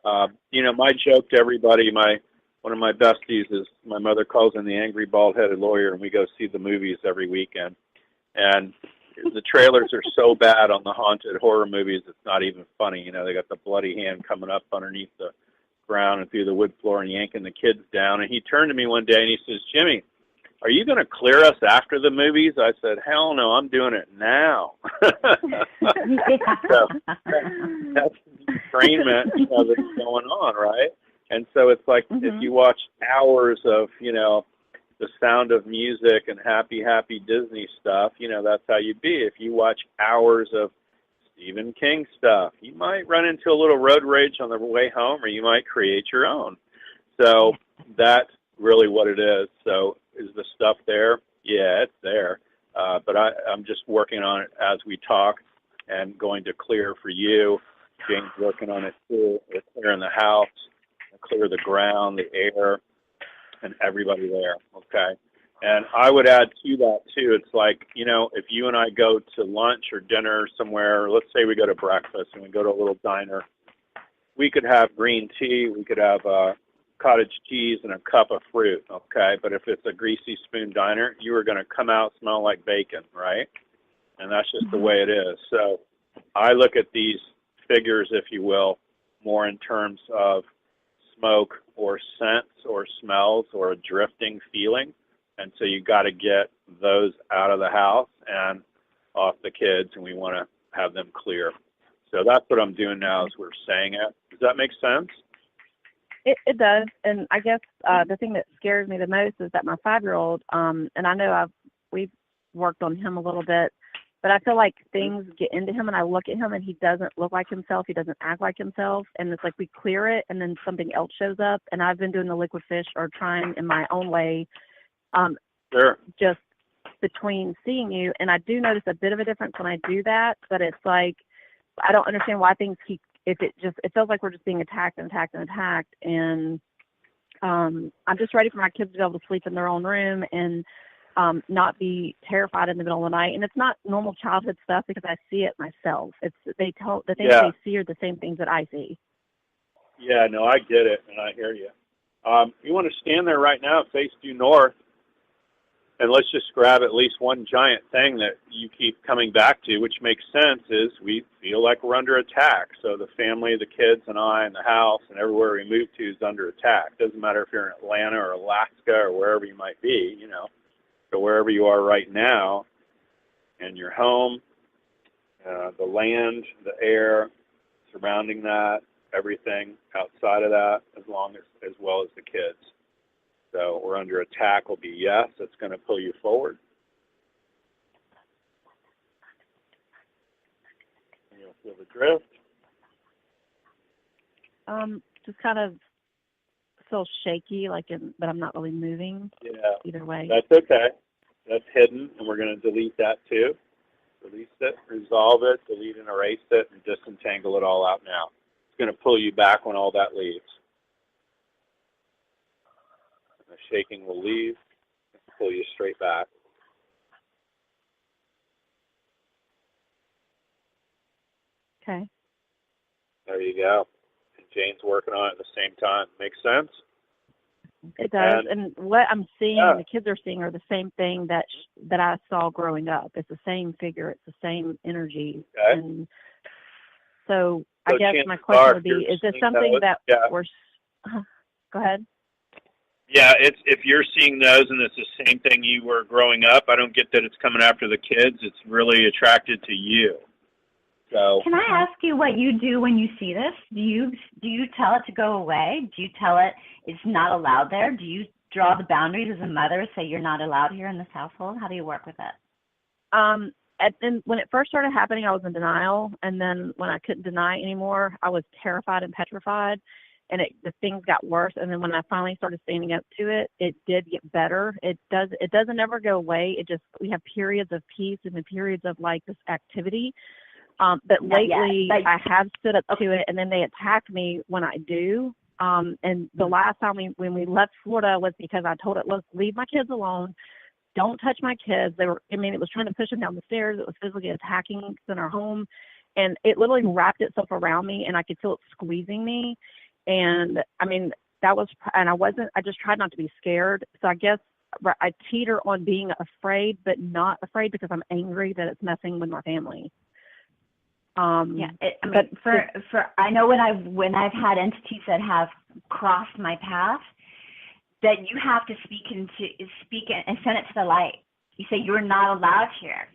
My joke to everybody, one of my besties is my mother calls him the angry bald-headed lawyer, and we go see the movies every weekend. And the trailers are so bad on the haunted horror movies, it's not even funny. You know, they got the bloody hand coming up underneath the ground and through the wood floor and yanking the kids down. And he turned to me one day and he says, "Jimmy, are you going to clear us after the movies?" I said, "Hell no, I'm doing it now." So that's the entrainment that's going on, right? And so it's like if you watch hours of, you know, the Sound of Music and happy Disney stuff, you know, that's how you'd be. If you watch hours of Stephen King stuff, you might run into a little road rage on the way home, or you might create your own. So that's really what it is. So is the stuff there? Yeah, it's there. But I'm just working on it as we talk and going to clear for you. Jane's working on it too. We're clearing the house, clear the ground, the air, and everybody there, okay? And I would add to that, too, it's like, you know, if you and I go to lunch or dinner somewhere, let's say we go to breakfast and we go to a little diner, we could have green tea, we could have cottage cheese and a cup of fruit, okay? But if it's a greasy spoon diner, you are going to come out smelling like bacon, right? And that's just the way it is. So I look at these figures, if you will, more in terms of smoke or scents or smells or a drifting feeling. And so you got to get those out of the house and off the kids, and we want to have them clear. So that's what I'm doing now as we're saying it. Does that make sense? It does. And I guess the thing that scares me the most is that my 5-year-old, and I know we've worked on him a little bit, but I feel like things get into him and I look at him and he doesn't look like himself. He doesn't act like himself. And it's like we clear it and then something else shows up. And I've been doing the liquid fish or trying in my own way, just between seeing you. And I do notice a bit of a difference when I do that. But it's like, I don't understand why things keep, it feels like we're just being attacked. And I'm just ready for my kids to be able to sleep in their own room and not be terrified in the middle of the night. And it's not normal childhood stuff because I see it myself. The things they see are the same things that I see. Yeah, no, I get it, and I hear you. You want to stand there right now, face due north, and let's just grab at least one giant thing that you keep coming back to, which makes sense, is we feel like we're under attack. So the family, the kids, and I, and the house, and everywhere we move to is under attack. Doesn't matter if you're in Atlanta or Alaska or wherever you might be, you know. So wherever you are right now, in your home, the land, the air, surrounding that, everything outside of that, as well as the kids. So we're under attack will be yes. It's going to pull you forward. And you'll feel the drift. Just kind of feel shaky, but I'm not really moving. Yeah. Either way. That's okay. That's hidden, and we're going to delete that too. Release it, resolve it, delete and erase it, and disentangle it all out now. It's going to pull you back when all that leaves. And the shaking will leave and pull you straight back. Okay. There you go. And Jane's working on it at the same time. Make sense? It does, and what I'm seeing, the kids are seeing, are the same thing that I saw growing up. It's the same figure, it's the same energy, and so I guess my question would be: is this something that we're? Go ahead. Yeah, if you're seeing those, and it's the same thing you were growing up, I don't get that it's coming after the kids. It's really attracted to you. So. Can I ask you what you do when you see this? Do you tell it to go away? Do you tell it it's not allowed there? Do you draw the boundaries as a mother, say you're not allowed here in this household? How do you work with it? And when it first started happening, I was in denial, and then when I couldn't deny anymore, I was terrified and petrified, and the things got worse. And then when I finally started standing up to it, it did get better. It doesn't ever go away. We have periods of peace and then periods of like this activity. But lately I have stood up to it, and then they attack me when I do. And the last time when we left Florida was because I told it, look, leave my kids alone. Don't touch my kids. It was trying to push them down the stairs. It was physically attacking in our home. And it literally wrapped itself around me, and I could feel it squeezing me. And I just tried not to be scared. So I guess I teeter on being afraid, but not afraid because I'm angry that it's messing with my family. I know when I've had entities that have crossed my path, that you have to speak and send it to the light. You say, you're not allowed here.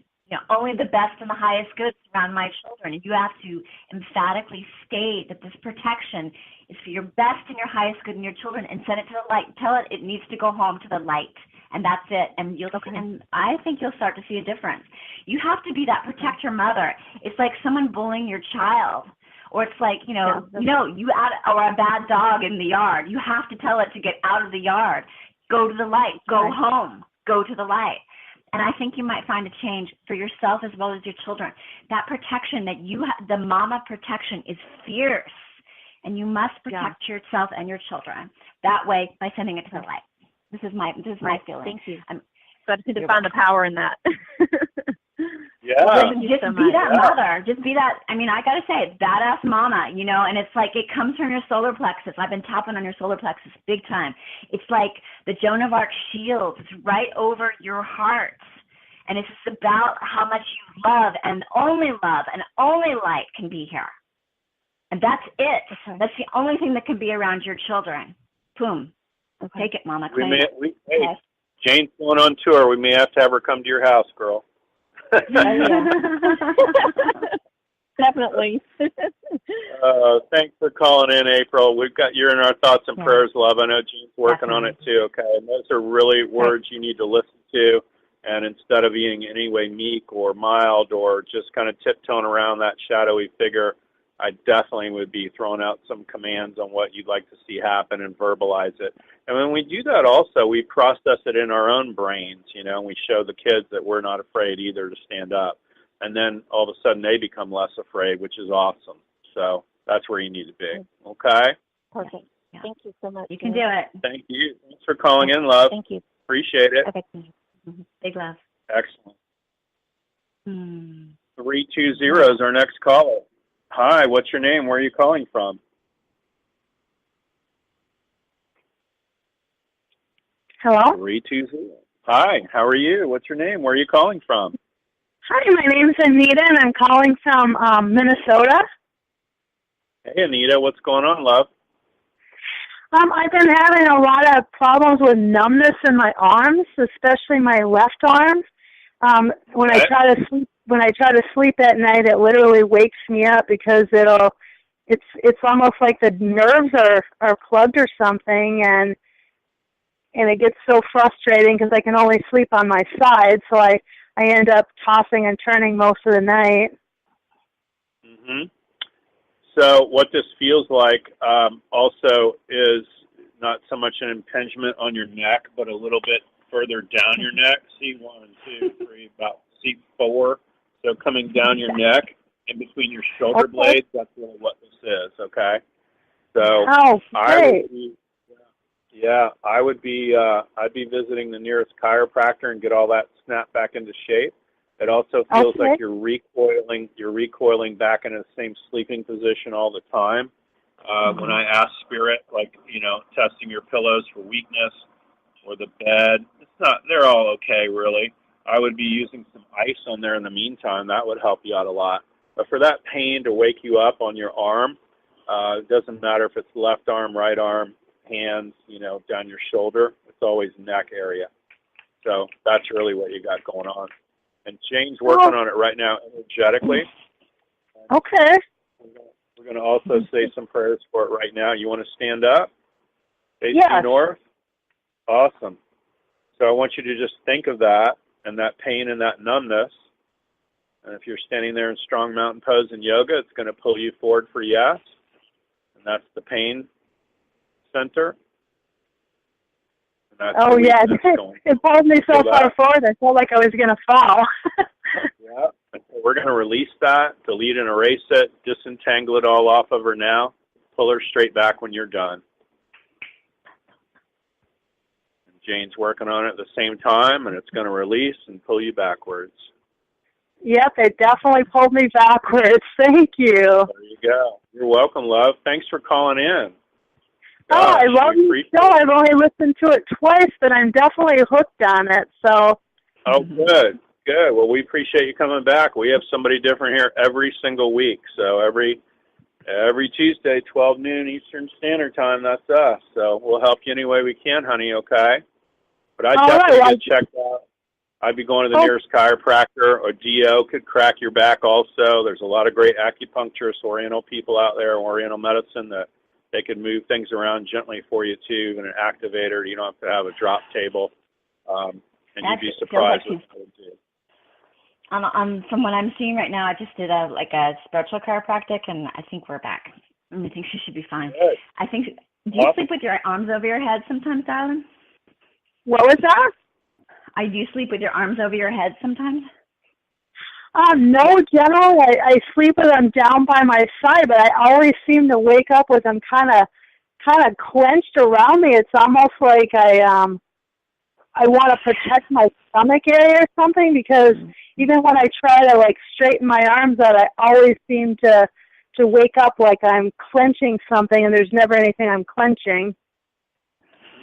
Only the best and the highest good surround my children. And you have to emphatically state that this protection is for your best and your highest good in your children, and send it to the light. Tell it needs to go home to the light. And that's it. And and I think you'll start to see a difference. You have to be that protector mother. It's like someone bullying your child. Or it's like, you or a bad dog in the yard. You have to tell it to get out of the yard. Go to the light. Go home. Go to the light. And I think you might find a change for yourself as well as your children. That protection that the mama protection is fierce. And you must protect yourself and your children that way by sending it to the light. This is my feeling. Thank you. So I just need to find the power in that. Just be that mother. Just be that. I mean, I got to say, badass mama, and it's like it comes from your solar plexus. I've been tapping on your solar plexus big time. It's like the Joan of Arc shield. It's right over your heart. And it's just about how much you love and only light can be here. And that's it. Okay. That's the only thing that can be around your children. Boom. Okay. Take it, mama. Hey, Jane's going on tour. We may have to have her come to your house, girl. Definitely. Thanks for calling in, April. You're in our thoughts and prayers, love. I know Jane's working on it too. Okay, and those are really words you need to listen to. And instead of being anyway meek or mild or just kind of tiptoeing around that shadowy figure, I definitely would be throwing out some commands on what you'd like to see happen and verbalize it. And when we do that also, we process it in our own brains, and we show the kids that we're not afraid either to stand up. And then all of a sudden they become less afraid, which is awesome. So that's where you need to be. Okay? Perfect. Yeah. Thank you so much. You can do it. Thank you. Thanks for calling in, love. Thank you. Appreciate it. Okay. Big love. Excellent. 320 is our next caller. Hi, what's your name? Where are you calling from? Hello? 320. Hi, how are you? What's your name? Where are you calling from? Hi, my name's Anita, and I'm calling from Minnesota. Hey, Anita, what's going on, love? I've been having a lot of problems with numbness in my arms, especially my left arm. When I try to sleep at night, it literally wakes me up because it's almost like the nerves are plugged or something, and it gets so frustrating because I can only sleep on my side, so I end up tossing and turning most of the night. So what this feels like also is not so much an impingement on your neck, but a little bit further down your neck. See, 1, 2, 3, about C4. So coming down your neck in between your shoulder blades, that's really what this is, okay? So I'd be visiting the nearest chiropractor and get all that snapped back into shape. It also feels like you're recoiling back into the same sleeping position all the time. When I ask Spirit, testing your pillows for weakness or the bed, they're all okay, really. I would be using some ice on there in the meantime. That would help you out a lot. But for that pain to wake you up on your arm, it doesn't matter if it's left arm, right arm, hands, down your shoulder. It's always neck area. So that's really what you got going on. And Jane's working on it right now energetically. Okay. We're going to also say some prayers for it right now. You want to stand up? Face due north? Awesome. So I want you to just think of that and that pain and that numbness. And if you're standing there in strong mountain pose in yoga, it's going to pull you forward for yes. And that's the pain center. It pulled me so far forward, I felt like I was going to fall. We're going to release that, delete and erase it, disentangle it all off of her now, pull her straight back when you're done. And Jane's working on it at the same time, and it's going to release and pull you backwards. Yep, it definitely pulled me backwards. Thank you. There you go. You're welcome, love. Thanks for calling in. gosh, I love your show. I've only listened to it twice, but I'm definitely hooked on it. So. Oh, good. Good. Well, we appreciate you coming back. We have somebody different here every single week. So every Tuesday, 12 noon Eastern Standard Time, that's us. So we'll help you any way we can, honey, okay? But I definitely get checked out. I'd be going to the nearest chiropractor, or DO could crack your back also. There's a lot of great acupuncturists, Oriental people out there, Oriental medicine, that they can move things around gently for you, too, and an activator. You don't have to have a drop table. And you'd be surprised what they would do. From what I'm seeing right now, I just did a spiritual chiropractic, and I think we're back. I think she should be fine. Good. I think. Do you sleep with your arms over your head sometimes, darling? What was that? Do you sleep with your arms over your head sometimes? No, generally I sleep with them down by my side, but I always seem to wake up with them kind of clenched around me. It's almost like I want to protect my stomach area or something, because even when I try to straighten my arms out, I always seem to wake up like I'm clenching something, and there's never anything I'm clenching.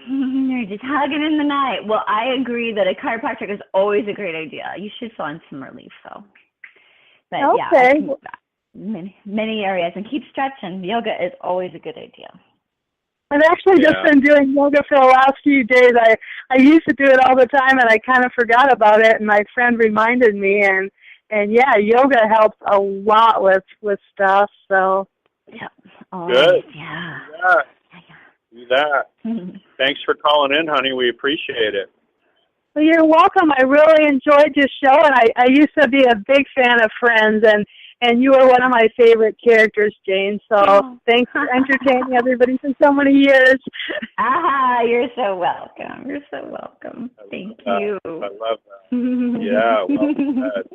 You're just hugging in the night. Well, I agree that a chiropractic is always a great idea. You should find some relief, though. But okay. Yeah, many areas, and keep stretching. Yoga is always a good idea. I've actually just been doing yoga for the last few days. I used to do it all the time, and I kind of forgot about it, and my friend reminded me, and yeah, yoga helps a lot with stuff. So yeah, good. Yeah. Do that. Thanks for calling in, honey. We appreciate it. Well, you're welcome. I really enjoyed your show, and I used to be a big fan of Friends, and you were one of my favorite characters, Jane. So thanks for entertaining everybody for so many years. You're so welcome. You're so welcome. Thank you. I love that. Yeah, well said.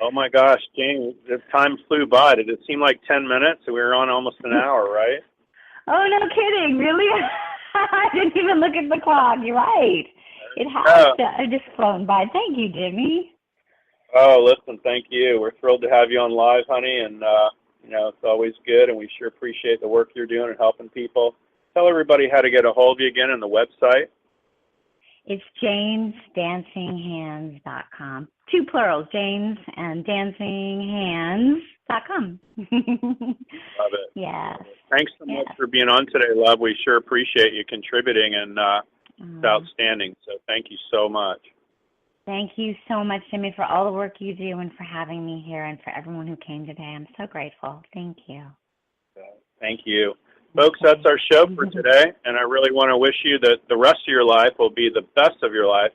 Oh, my gosh, Jane, the time flew by. Did it seem like 10 minutes? We were on almost an hour, right? Oh, no kidding. Really? I didn't even look at the clock. You're right. It has just flown by. Thank you, Jimmy. Oh, listen, thank you. We're thrilled to have you on live, honey, and, it's always good, and we sure appreciate the work you're doing and helping people. Tell everybody how to get a hold of you again on the website. It's janesdancinghands.com. 2 plurals, Janes and dancinghands.com. Love it. Yes. Thanks so much for being on today, love. We sure appreciate you contributing, and it's outstanding. So thank you so much. Thank you so much, Jimmy, for all the work you do and for having me here, and for everyone who came today. I'm so grateful. Thank you. Thank you. Folks, that's our show for today, and I really want to wish you that the rest of your life will be the best of your life.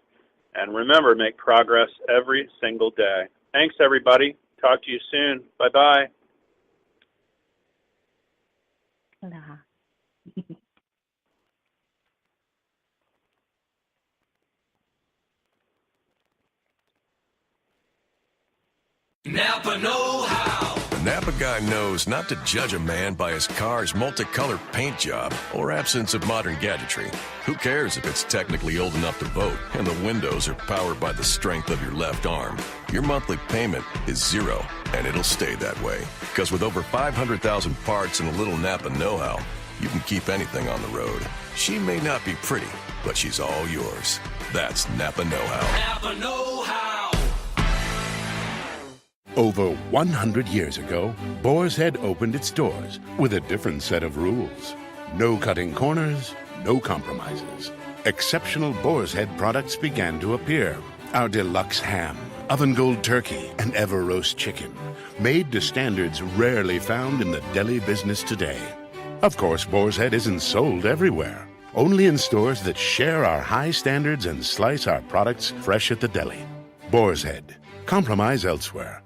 And remember, make progress every single day. Thanks, everybody. Talk to you soon. Bye-bye. Aloha. Napa know-how. The Napa guy knows not to judge a man by his car's multicolored paint job or absence of modern gadgetry. Who cares if it's technically old enough to vote and the windows are powered by the strength of your left arm? Your monthly payment is zero, and it'll stay that way. Because with over 500,000 parts and a little Napa know-how, you can keep anything on the road. She may not be pretty, but she's all yours. That's Napa know-how. Napa know-how. Over 100 years ago, Boar's Head opened its doors with a different set of rules. No cutting corners, no compromises. Exceptional Boar's Head products began to appear. Our deluxe ham, oven gold turkey, and ever roast chicken, made to standards rarely found in the deli business today. Of course, Boar's Head isn't sold everywhere. Only in stores that share our high standards and slice our products fresh at the deli. Boar's Head. Compromise elsewhere.